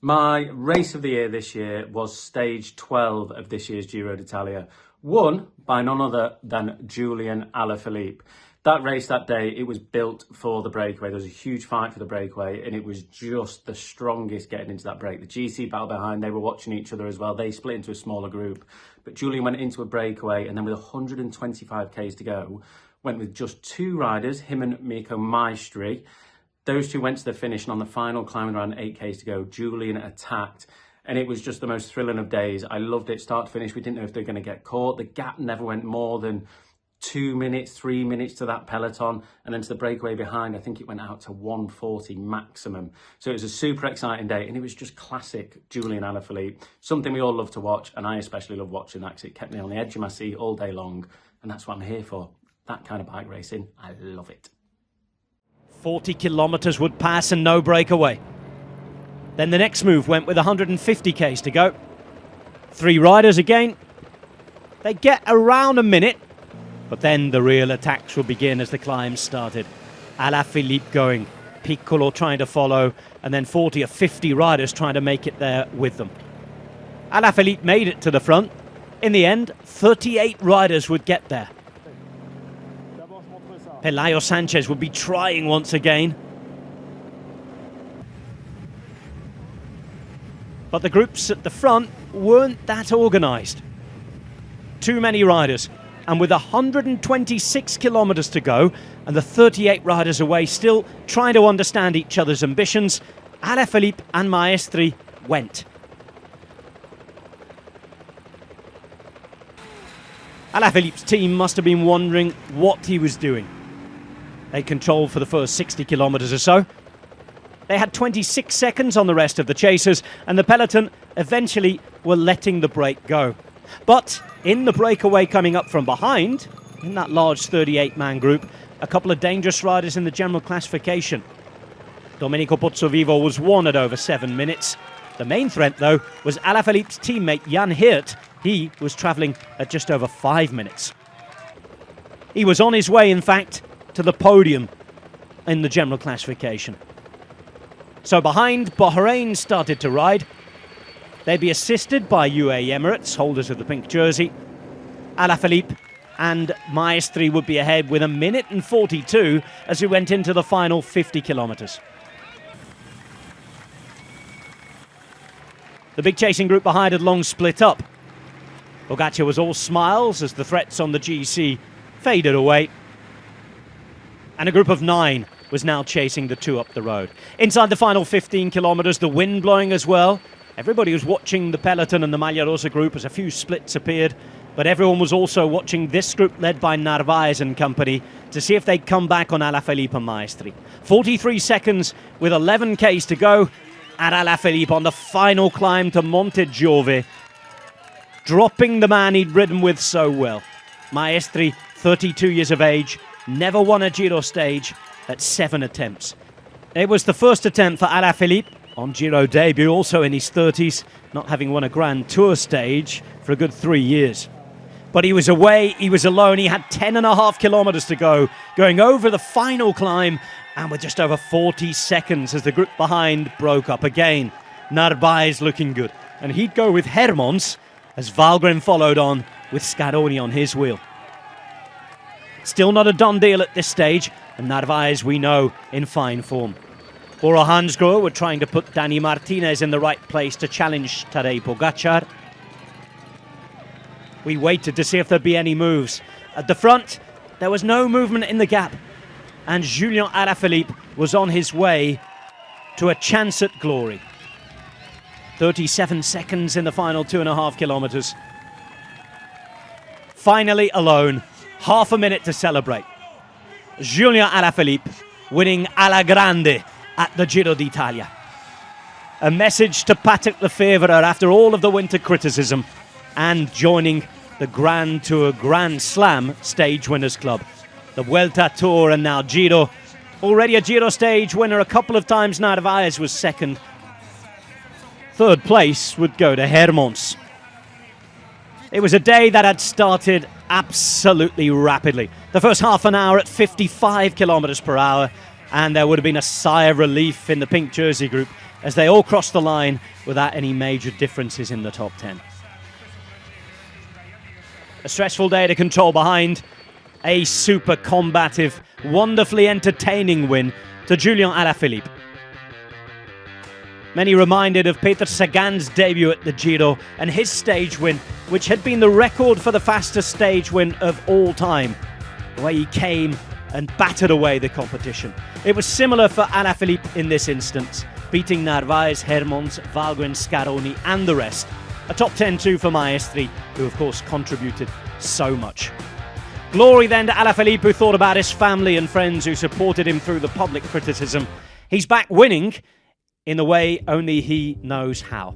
My race of the year this year was stage 12 of this year's Giro D'Italia, won by none other than Julian Alaphilippe. That race that day, it was built for the breakaway. There was a huge fight for the breakaway, and it was just the strongest getting into that break. The GC battle behind, they were watching each other as well. They split into a smaller group, but Julian went into a breakaway, and then with 125 Ks to go, went with just two riders, him and Mirko Maestri. Those two went to the finish, and on the final climb with around 8 Ks to go, Julian attacked, and it was just the most thrilling of days. I loved it, start to finish. We didn't know if they were going to get caught. The gap never went more than 2 minutes, 3 minutes to that peloton, and then to the breakaway behind, I think it went out to 140 maximum. So it was a super exciting day, and it was just classic Julian Alaphilippe, something we all love to watch, and I especially love watching that because it kept me on the edge of my seat all day long, and that's what I'm here for. That kind of bike racing, I love it. 40 kilometres would pass and no breakaway. Then the next move went with 150 Ks to go. 3 riders again. They get around a minute, but then the real attacks will begin as the climb started. Alaphilippe going, Piccolo trying to follow, and then 40 or 50 riders trying to make it there with them. Alaphilippe made it to the front. In the end, 38 riders would get there. Pelayo Sanchez would be trying once again. But the groups at the front weren't that organised. Too many riders, and with 126 kilometres to go and the 38 riders away still trying to understand each other's ambitions, Alaphilippe and Maestri went. Alaphilippe's team must have been wondering what he was doing. They controlled for the first 60 kilometres or so. They had 26 seconds on the rest of the chasers, and the peloton eventually were letting the break go. But in the breakaway coming up from behind, in that large 38-man group, a couple of dangerous riders in the general classification. Domenico Pozzovivo was one at over 7 minutes. The main threat, though, was Alaphilippe's teammate Jan Hirt. He was travelling at just over 5 minutes. He was on his way, in fact, to the podium in the general classification. So behind, Bahrain started to ride. They'd be assisted by UAE Emirates, holders of the pink jersey. Alaphilippe and Maestri would be ahead with 1 minute and 42 as we went into the final 50 kilometres. The big chasing group behind had long split up. Pogacar was all smiles as the threats on the GC faded away. And a group of 9 was now chasing the 2 up the road. Inside the final 15 kilometres, the wind blowing as well. Everybody was watching the peloton and the Maglia Rosa group as a few splits appeared, but everyone was also watching this group led by Narvaez and company to see if they'd come back on Alaphilippe and Maestri. 43 seconds with 11 Ks to go, and Alaphilippe on the final climb to Monte Giove, dropping the man he'd ridden with so well. Maestri, 32 years of age, never won a Giro stage at 7 attempts. It was the first attempt for Alaphilippe on Giro debut, also in his 30s, not having won a Grand Tour stage for a good 3 years. But he was away, he was alone, he had 10.5 kilometres to go, going over the final climb, and with just over 40 seconds as the group behind broke up again. Narvaez looking good, and he'd go with Hermons as Valgren followed on with Scaroni on his wheel. Still not a done deal at this stage, and Narvaez, we know, in fine form. Bora Hansgrohe were trying to put Dani Martinez in the right place to challenge Tadej Pogacar. We waited to see if there'd be any moves. At the front, there was no movement in the gap, and Julian Alaphilippe was on his way to a chance at glory. 37 seconds in the final 2.5 kilometres. Finally alone. Half a minute to celebrate. Julian Alaphilippe winning alla grande at the Giro d'Italia. A message to Patrick Lefevere after all of the winter criticism, and joining the Grand Tour Grand Slam Stage Winners Club. The Vuelta Tour and now Giro. Already a Giro stage winner a couple of times. Narvaez was second. Third place would go to Hermons. It was a day that had started absolutely rapidly. The first half an hour at 55 kilometres per hour, and there would have been a sigh of relief in the pink jersey group as they all crossed the line without any major differences in the top 10. A stressful day to control behind. A super combative, wonderfully entertaining win to Julian Alaphilippe. Many reminded of Peter Sagan's debut at the Giro and his stage win, which had been the record for the fastest stage win of all time. The way he came and battered away the competition. It was similar for Alaphilippe in this instance, beating Narvaez, Hermons, Valgren, Scaroni and the rest. A top 10 too for Maestri, who of course contributed so much. Glory then to Alaphilippe, who thought about his family and friends who supported him through the public criticism. He's back winning in the way only he knows how.